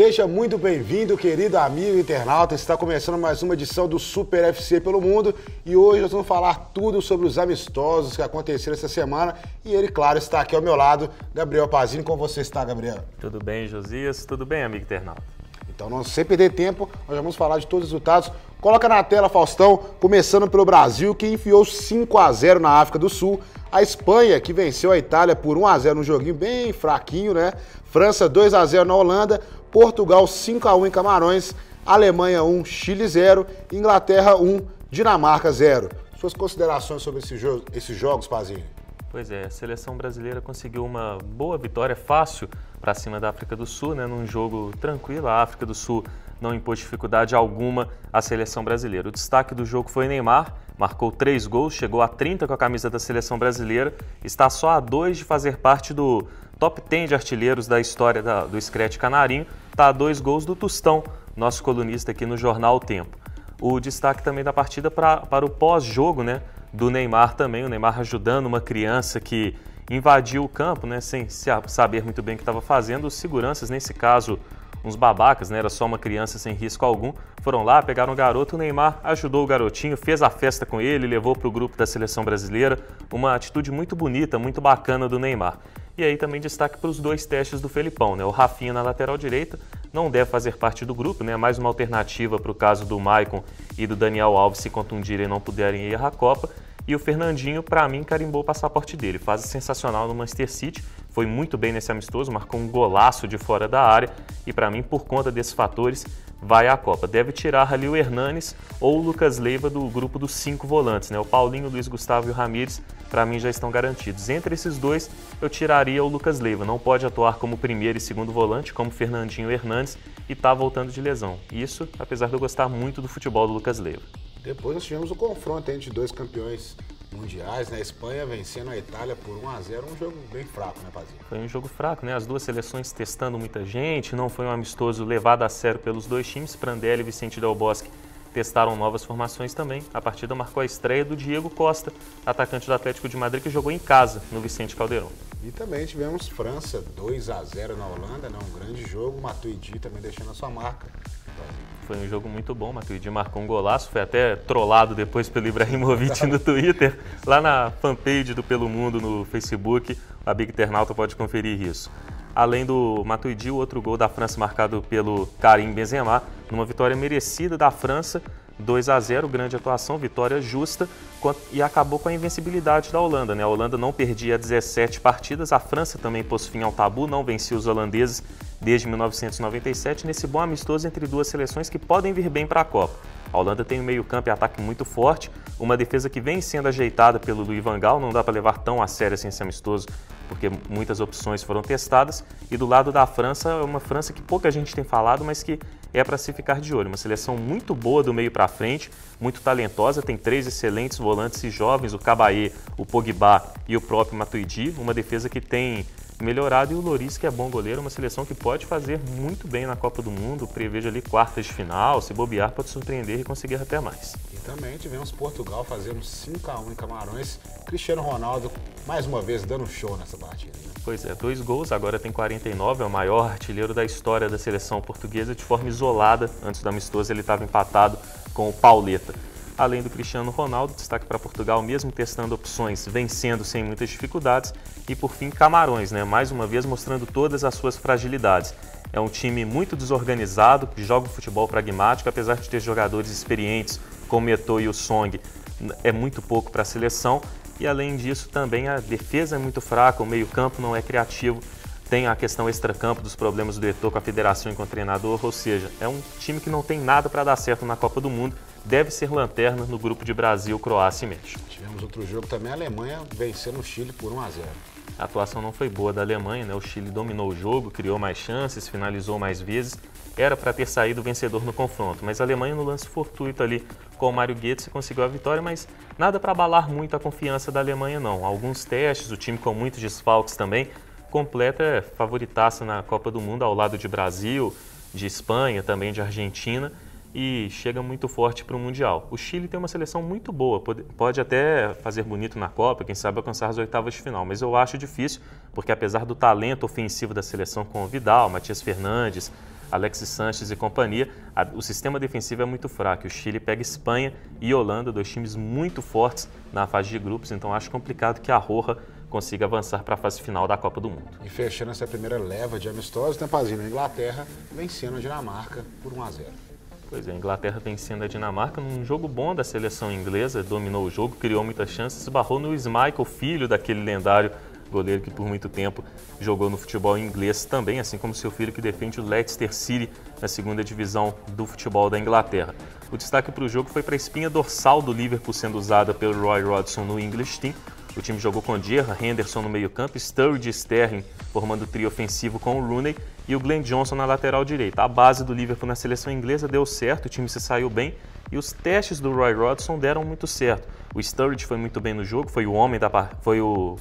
Seja muito bem-vindo, querido amigo internauta. Está começando mais uma edição do Super FC pelo Mundo e hoje nós vamos falar tudo sobre os amistosos que aconteceram essa semana e ele, claro, está aqui ao meu lado, Gabriel Pazini. Como você está, Gabriel? Tudo bem, Josias? Tudo bem, amigo internauta? Então, não sem perder tempo, nós vamos falar de todos os resultados. Coloca na tela, Faustão, começando pelo Brasil, que enfiou 5-0 na África do Sul. A Espanha, que venceu a Itália por 1-0 num joguinho bem fraquinho, né? França 2-0 na Holanda. Portugal 5-1 em Camarões. Alemanha 1, Chile 0. Inglaterra 1, Dinamarca 0. Suas considerações sobre esses jogos, Pazini? Pois é, a seleção brasileira conseguiu uma boa vitória fácil para cima da África do Sul, né? Num jogo tranquilo. A África do Sul não impôs dificuldade alguma à seleção brasileira. O destaque do jogo foi Neymar, marcou 3 gols, chegou a 30 com a camisa da seleção brasileira, está só a 2 de fazer parte do top 10 de artilheiros da história do Scratch Canarinho, está a 2 gols do Tostão, nosso colunista aqui no Jornal O Tempo. O destaque também da partida para o pós-jogo, né, do Neymar também, o Neymar ajudando uma criança que invadiu o campo, né, sem saber muito bem o que estava fazendo. Os seguranças, nesse caso, uns babacas, né, era só uma criança sem risco algum, foram lá, pegaram o garoto, o Neymar ajudou o garotinho, fez a festa com ele, levou para o grupo da seleção brasileira, uma atitude muito bonita, muito bacana do Neymar. E aí também destaque para os 2 testes do Felipão, né, o Rafinha na lateral direita, não deve fazer parte do grupo, né, mais uma alternativa para o caso do Maicon e do Daniel Alves se contundirem e não puderem ir à Copa. E o Fernandinho, para mim, carimbou o passaporte dele. Fase sensacional no Manchester City, foi muito bem nesse amistoso, marcou um golaço de fora da área e, para mim, por conta desses fatores, vai à Copa. Deve tirar ali o Hernanes ou o Lucas Leiva do grupo dos 5 volantes, né? O Paulinho, o Luiz Gustavo e o Ramires, para mim, já estão garantidos. Entre esses 2, eu tiraria o Lucas Leiva. Não pode atuar como primeiro e segundo volante, como Fernandinho e Hernanes, e está voltando de lesão. Isso, apesar de eu gostar muito do futebol do Lucas Leiva. Depois nós tivemos o confronto entre 2 campeões mundiais, né? A Espanha vencendo a Itália por 1-0, um jogo bem fraco, né, Pazinho? Foi um jogo fraco, né? As 2 seleções testando muita gente, não foi um amistoso levado a sério pelos 2 times. Prandelli e Vicente Del Bosque testaram novas formações também. A partida marcou a estreia do Diego Costa, atacante do Atlético de Madrid, que jogou em casa no Vicente Caldeirão. E também tivemos França 2-0 na Holanda, né? Um grande jogo, Matuidi também deixando a sua marca. Foi um jogo muito bom, Matuidi marcou um golaço, foi até trollado depois pelo Ibrahimovic no Twitter, lá na fanpage do Pelo Mundo no Facebook, a Big Internauta pode conferir isso. Além do Matuidi, o outro gol da França marcado pelo Karim Benzema, numa vitória merecida da França, 2-0, grande atuação, vitória justa, e acabou com a invencibilidade da Holanda, né? A Holanda não perdia 17 partidas, a França também pôs fim ao tabu, não vencia os holandeses desde 1997, nesse bom amistoso entre 2 seleções que podem vir bem para a Copa. A Holanda tem um meio-campo e ataque muito forte, uma defesa que vem sendo ajeitada pelo Louis van Gaal, não dá para levar tão a sério assim esse amistoso, porque muitas opções foram testadas. E do lado da França, é uma França que pouca gente tem falado, mas que é para se ficar de olho. Uma seleção muito boa do meio para frente, muito talentosa, tem 3 excelentes volantes e jovens, o Caballé, o Pogba e o próprio Matuidi, uma defesa que tem melhorado, e o Lloris, que é bom goleiro, uma seleção que pode fazer muito bem na Copa do Mundo, prevejo ali quartas de final, se bobear pode surpreender e conseguir até mais. E também tivemos Portugal fazendo 5-1 em Camarões, Cristiano Ronaldo mais uma vez dando show nessa partida. Né? Pois é, 2 gols, agora tem 49, é o maior artilheiro da história da seleção portuguesa de forma isolada. Antes do amistoso ele estava empatado com o Pauleta. Além do Cristiano Ronaldo, destaque para Portugal, mesmo testando opções, vencendo sem muitas dificuldades. E por fim, Camarões, né? Mais uma vez mostrando todas as suas fragilidades. É um time muito desorganizado, que joga um futebol pragmático, apesar de ter jogadores experientes como o Eto'o e o Song, é muito pouco para a seleção. E além disso, também a defesa é muito fraca, o meio-campo não é criativo. Tem a questão extracampo dos problemas do Eto'o com a federação e com o treinador, ou seja, é um time que não tem nada para dar certo na Copa do Mundo, deve ser lanterna no grupo de Brasil, Croácia e México. Tivemos outro jogo também, a Alemanha vencendo o Chile por 1-0. A atuação não foi boa da Alemanha, né? O Chile dominou o jogo, criou mais chances, finalizou mais vezes, era para ter saído vencedor no confronto, mas a Alemanha no lance fortuito ali com o Mário Götze conseguiu a vitória, mas nada para abalar muito a confiança da Alemanha não. Alguns testes, o time com muitos desfalques também, completa favoritaça na Copa do Mundo ao lado de Brasil, de Espanha, também de Argentina, e chega muito forte para o Mundial. O Chile tem uma seleção muito boa, pode até fazer bonito na Copa, quem sabe alcançar as oitavas de final, mas eu acho difícil, porque apesar do talento ofensivo da seleção com o Vidal, Matias Fernandes, Alexis Sánchez e companhia, o sistema defensivo é muito fraco. O Chile pega Espanha e Holanda, dois times muito fortes na fase de grupos, então acho complicado que a Roja consiga avançar para a fase final da Copa do Mundo. E fechando essa primeira leva de amistosos, né, Pazinho? A Inglaterra vencendo a Dinamarca por 1-0. Pois é, a Inglaterra vencendo a Dinamarca num jogo bom da seleção inglesa, dominou o jogo, criou muitas chances, esbarrou no Schmeichel, filho daquele lendário goleiro que por muito tempo jogou no futebol inglês também, assim como seu filho que defende o Leicester City na segunda divisão do futebol da Inglaterra. O destaque para o jogo foi para a espinha dorsal do Liverpool sendo usada pelo Roy Hodgson no English Team. O time jogou com Gerrard, Henderson no meio-campo, Sturridge e Sterling formando o trio ofensivo com o Rooney e o Glenn Johnson na lateral direita. A base do Liverpool na seleção inglesa deu certo, o time se saiu bem e os testes do Roy Hodgson deram muito certo. O Sturridge foi muito bem no jogo,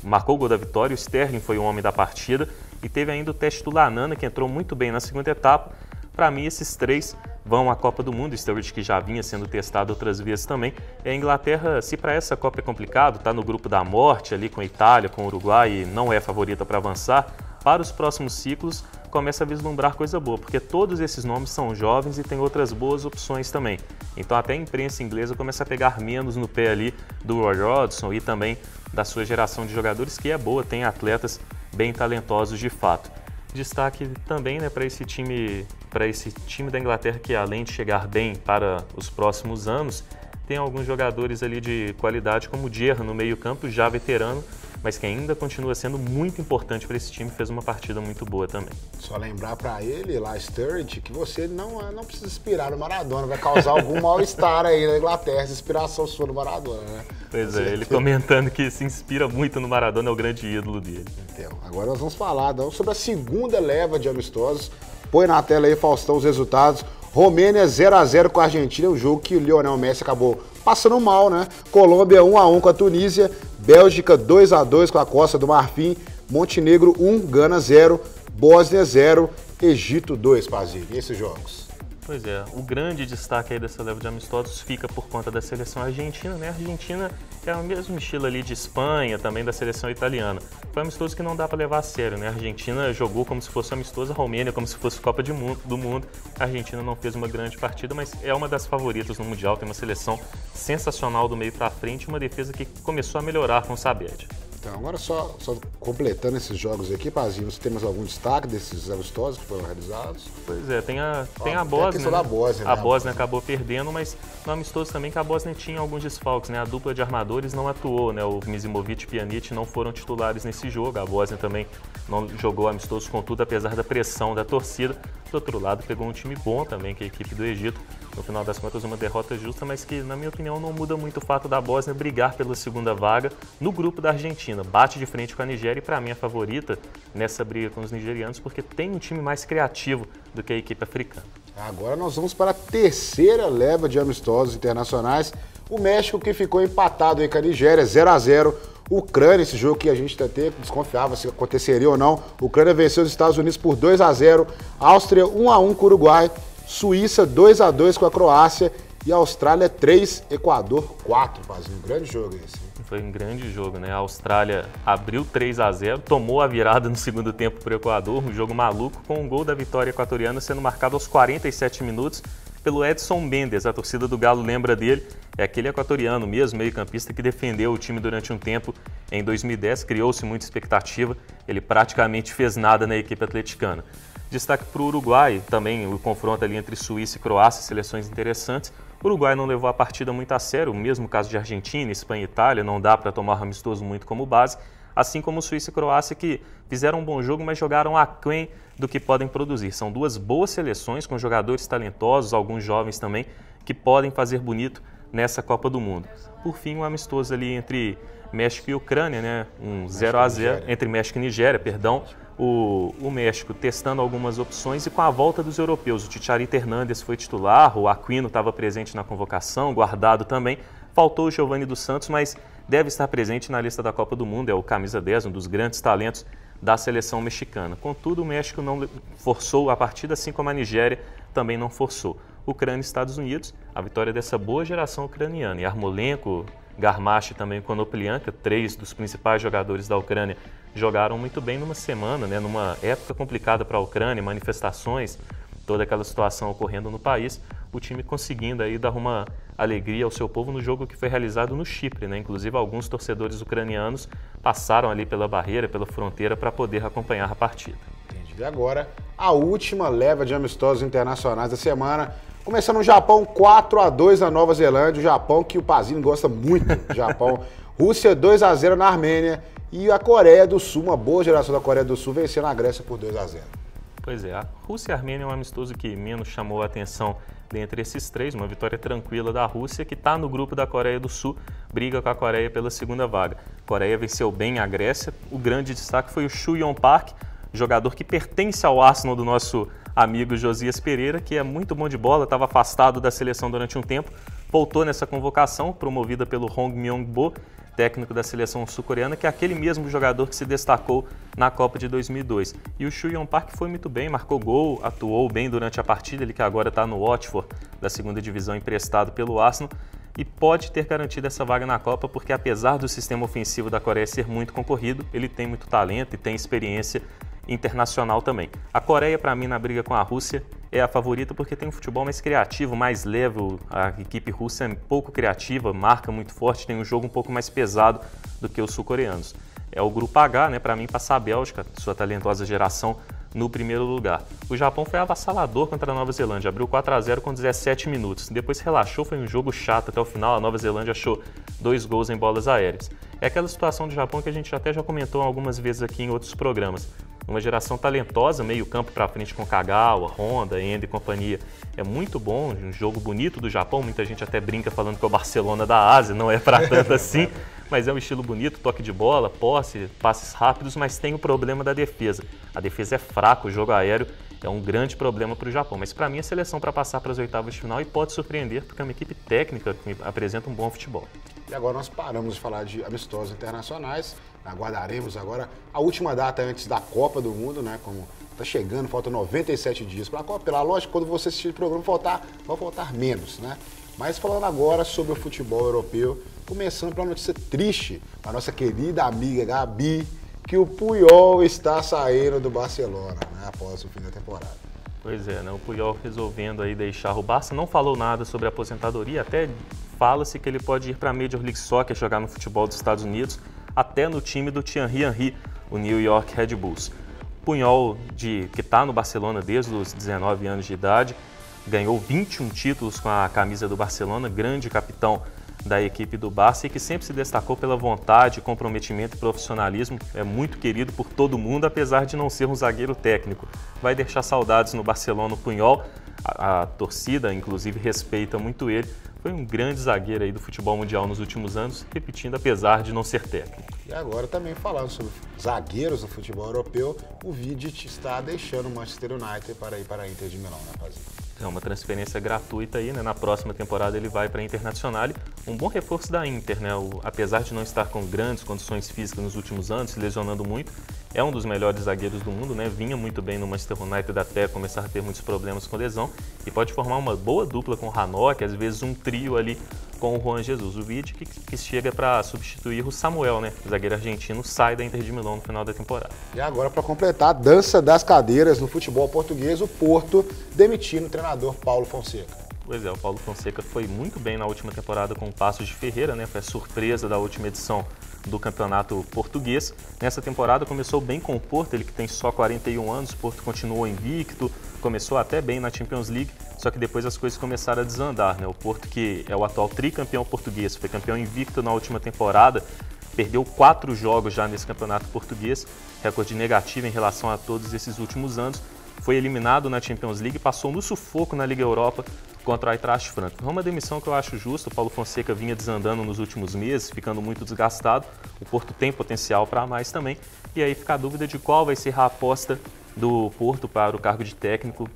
marcou o gol da vitória, o Sterling foi o homem da partida e teve ainda o teste do Lanana, que entrou muito bem na segunda etapa. Para mim, esses três vão à Copa do Mundo, o Sturridge que já vinha sendo testado outras vezes também. E a Inglaterra, se para essa Copa é complicado, está no grupo da morte ali com a Itália, com o Uruguai e não é favorita para avançar, para os próximos ciclos começa a vislumbrar coisa boa, porque todos esses nomes são jovens e tem outras boas opções também. Então até a imprensa inglesa começa a pegar menos no pé ali do Roy Hodgson e também da sua geração de jogadores, que é boa, tem atletas bem talentosos de fato. Destaque também, né, para esse time da Inglaterra que, além de chegar bem para os próximos anos, tem alguns jogadores ali de qualidade como o Gerrard no meio-campo, já veterano, mas que ainda continua sendo muito importante para esse time, fez uma partida muito boa também. Só lembrar para ele, lá, Sturridge, que você não precisa inspirar no Maradona, vai causar algum mal-estar aí na Inglaterra, essa inspiração sua no Maradona, né? Pois é, ele comentando que se inspira muito no Maradona, é o grande ídolo dele. Então, agora nós vamos falar sobre a segunda leva de amistosos. Põe na tela aí, Faustão, os resultados. Romênia 0-0 com a Argentina, um jogo que o Lionel Messi acabou passando mal, né? Colômbia 1-1 com a Tunísia, Bélgica 2-2 com a Costa do Marfim, Montenegro 1, Gana 0, Bósnia 0, Egito 2, Pazinho. E esses jogos? Pois é, o grande destaque aí dessa leva de amistosos fica por conta da seleção argentina, né? A Argentina é o mesmo estilo ali de Espanha, também da seleção italiana. Foi amistoso que não dá para levar a sério, né? A Argentina jogou como se fosse amistoso, a Romênia como se fosse Copa do Mundo. A Argentina não fez uma grande partida, mas é uma das favoritas no Mundial, tem uma seleção sensacional do meio para frente, uma defesa que começou a melhorar com o Sabed. Então, agora só completando esses jogos aqui, Pazinho, você tem mais algum destaque desses amistosos que foram realizados? Pois é, tem a Bósnia, da Bósnia, né? A Bósnia acabou perdendo, mas no amistoso também que a Bósnia tinha alguns desfalques, né? A dupla de armadores não atuou, né? O Misimovic e Pjanic não foram titulares nesse jogo, a Bósnia também não jogou amistoso com tudo, apesar da pressão da torcida. Do outro lado, pegou um time bom também, que é a equipe do Egito. No final das contas, uma derrota justa, mas que, na minha opinião, não muda muito o fato da Bósnia brigar pela segunda vaga no grupo da Argentina. Bate de frente com a Nigéria e, para mim, a favorita nessa briga com os nigerianos, porque tem um time mais criativo do que a equipe africana. Agora nós vamos para a terceira leva de amistosos internacionais. O México que ficou empatado aí com a Nigéria, 0-0. Ucrânia, esse jogo que a gente até desconfiava se aconteceria ou não. Ucrânia venceu os Estados Unidos por 2-0. Áustria 1-1 com o Uruguai. Suíça 2-2 com a Croácia. E Austrália 3, Equador 4. Fazendo um grande jogo esse. Foi um grande jogo, né? A Austrália abriu 3-0, tomou a virada no segundo tempo para o Equador, um jogo maluco, com um gol da vitória equatoriana sendo marcado aos 47 minutos pelo Edson Mendes. A torcida do Galo lembra dele, é aquele equatoriano mesmo, meio-campista que defendeu o time durante um tempo. Em 2010 criou-se muita expectativa, ele praticamente fez nada na equipe atleticana. Destaque para o Uruguai, também o confronto ali entre Suíça e Croácia, seleções interessantes. O Uruguai não levou a partida muito a sério, o mesmo caso de Argentina, Espanha e Itália, não dá para tomar amistoso muito como base, assim como Suíça e Croácia, que fizeram um bom jogo, mas jogaram aquém do que podem produzir. São duas boas seleções com jogadores talentosos, alguns jovens também, que podem fazer bonito nessa Copa do Mundo. Por fim, um amistoso ali entre México e Ucrânia, né? Um 0-0 entre México e Nigéria, perdão. O México testando algumas opções e com a volta dos europeus. O Chicharito Hernández foi titular, o Aquino estava presente na convocação, Guardado também. Faltou o Giovani dos Santos, mas deve estar presente na lista da Copa do Mundo. É o camisa 10, um dos grandes talentos da seleção mexicana. Contudo, o México não forçou a partida, assim como a Nigéria também não forçou. Ucrânia e Estados Unidos, a vitória dessa boa geração ucraniana. Yarmolenko, Garmache também, e Konoplyanka, três dos principais jogadores da Ucrânia, jogaram muito bem numa semana, né, numa época complicada para a Ucrânia, manifestações toda aquela situação ocorrendo no país, o time conseguindo aí dar uma alegria ao seu povo no jogo que foi realizado no Chipre, né? Inclusive alguns torcedores ucranianos passaram ali pela barreira, pela fronteira para poder acompanhar a partida. Entendi. E agora, a última leva de amistosos internacionais da semana, começando no Japão, 4-2 na Nova Zelândia, o Japão que o Pazini gosta muito, do Japão. Rússia 2-0 na Armênia e a Coreia do Sul, uma boa geração da Coreia do Sul, vencendo a Grécia por 2-0. Pois é, a Rússia e a Armênia é um amistoso que menos chamou a atenção dentre esses três, uma vitória tranquila da Rússia, que está no grupo da Coreia do Sul, briga com a Coreia pela segunda vaga. A Coreia venceu bem a Grécia, o grande destaque foi o Chu Yong-park, jogador que pertence ao Arsenal do nosso amigo Josias Pereira, que é muito bom de bola, estava afastado da seleção durante um tempo, voltou nessa convocação, promovida pelo Hong Myung-bo, técnico da seleção sul-coreana, que é aquele mesmo jogador que se destacou na Copa de 2002. E o Chu Yong-park foi muito bem, marcou gol, atuou bem durante a partida, ele que agora está no Watford, da segunda divisão, emprestado pelo Arsenal, e pode ter garantido essa vaga na Copa, porque apesar do sistema ofensivo da Coreia ser muito concorrido, ele tem muito talento e tem experiência internacional também. A Coreia, para mim, na briga com a Rússia, é a favorita porque tem um futebol mais criativo, mais leve. A equipe russa é pouco criativa, marca muito forte, tem um jogo um pouco mais pesado do que os sul-coreanos. É o grupo H, né? Para mim, passar a Bélgica, sua talentosa geração, no primeiro lugar. O Japão foi avassalador contra a Nova Zelândia, abriu 4-0 com 17 minutos. Depois relaxou, foi um jogo chato até o final. A Nova Zelândia achou 2 gols em bolas aéreas. É aquela situação do Japão que a gente até já comentou algumas vezes aqui em outros programas. Uma geração talentosa, meio campo para frente com Kagawa, Honda, Endo e companhia. É muito bom, um jogo bonito do Japão. Muita gente até brinca falando que é o Barcelona da Ásia, não é para tanto assim. Mas é um estilo bonito, toque de bola, posse, passes rápidos, mas tem o problema da defesa. A defesa é fraca, o jogo aéreo é um grande problema para o Japão. Mas para mim a seleção para passar para as oitavas de final e pode surpreender, porque é uma equipe técnica que apresenta um bom futebol. E agora nós paramos de falar de amistosos internacionais, aguardaremos agora a última data antes da Copa do Mundo, né? Como está chegando, faltam 97 dias para a Copa. Pela lógica, quando você assistir o programa, vai faltar menos, né? Mas falando agora sobre o futebol europeu, começando pela notícia triste, a nossa querida amiga Gabi, que o Puyol está saindo do Barcelona, né? Após o fim da temporada. Pois é, né? O Puyol resolvendo aí deixar o Barça, não falou nada sobre a aposentadoria, até fala-se que ele pode ir para a Major League Soccer, jogar no futebol dos Estados Unidos, até no time do Thierry Henry, o New York Red Bulls. Puyol, que está no Barcelona desde os 19 anos de idade, ganhou 21 títulos com a camisa do Barcelona, grande capitão da equipe do Barça e que sempre se destacou pela vontade, comprometimento e profissionalismo. É muito querido por todo mundo, apesar de não ser um zagueiro técnico. Vai deixar saudades no Barcelona o Puyol. A torcida, inclusive, respeita muito ele. Foi um grande zagueiro aí do futebol mundial nos últimos anos, repetindo, apesar de não ser técnico. E agora também falando sobre zagueiros do futebol europeu, o Vidic está deixando o Manchester United para ir para a Inter de Milão, né, Pazinho? É uma transferência gratuita aí, né? Na próxima temporada ele vai para a Internacional. Um bom reforço da Inter, né? Apesar de não estar com grandes condições físicas nos últimos anos, se lesionando muito, é um dos melhores zagueiros do mundo, né? Vinha muito bem no Manchester United até começar a ter muitos problemas com lesão e pode formar uma boa dupla com o Ranocchi, às vezes um trio ali com o Juan Jesus. O Vidic que chega para substituir o Samuel, né? O zagueiro argentino sai da Inter de Milão no final da temporada. E agora, para completar a dança das cadeiras no futebol português, o Porto demitindo o treinador Paulo Fonseca. Pois é, o Paulo Fonseca foi muito bem na última temporada com o Paços de Ferreira, né? Foi a surpresa da última edição do campeonato português. Nessa temporada começou bem com o Porto, ele que tem só 41 anos, o Porto continuou invicto, começou até bem na Champions League, só que depois as coisas começaram a desandar, né? O Porto, que é o atual tricampeão português, foi campeão invicto na última temporada, perdeu 4 jogos já nesse campeonato português, recorde negativo em relação a todos esses últimos anos, foi eliminado na Champions League, passou no sufoco na Liga Europa contra o Eintracht Frankfurt. É uma demissão que eu acho justa, o Paulo Fonseca vinha desandando nos últimos meses, ficando muito desgastado, o Porto tem potencial para mais também, e aí fica a dúvida de qual vai ser a aposta do Porto para o cargo de técnico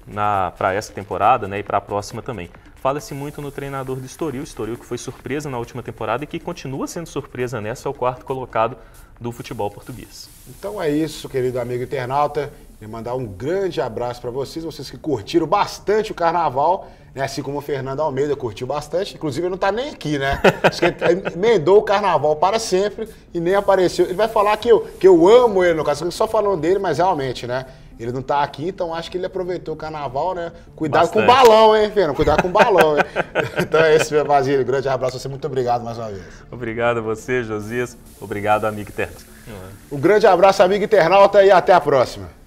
para essa temporada, né, e para a próxima também. Fala-se muito no treinador do Estoril que foi surpresa na última temporada e que continua sendo surpresa nessa, é o 4º colocado do futebol português. Então é isso, querido amigo internauta. Queria mandar um grande abraço para vocês que curtiram bastante o carnaval, né? Assim como o Fernando Almeida curtiu bastante. Inclusive, ele não tá nem aqui, né? Acho que ele emendou o carnaval para sempre e nem apareceu. Ele vai falar que eu amo ele, no caso, só falando dele, mas realmente, né? Ele não tá aqui, então acho que ele aproveitou o carnaval, né? Cuidado com o balão, hein, Fernando? Cuidado com o balão, hein? Então é isso, meu Basílio. Grande abraço a você. Muito obrigado mais uma vez. Obrigado a você, Josias. Obrigado, amigo internauta. Um grande abraço, amigo internauta, e até a próxima.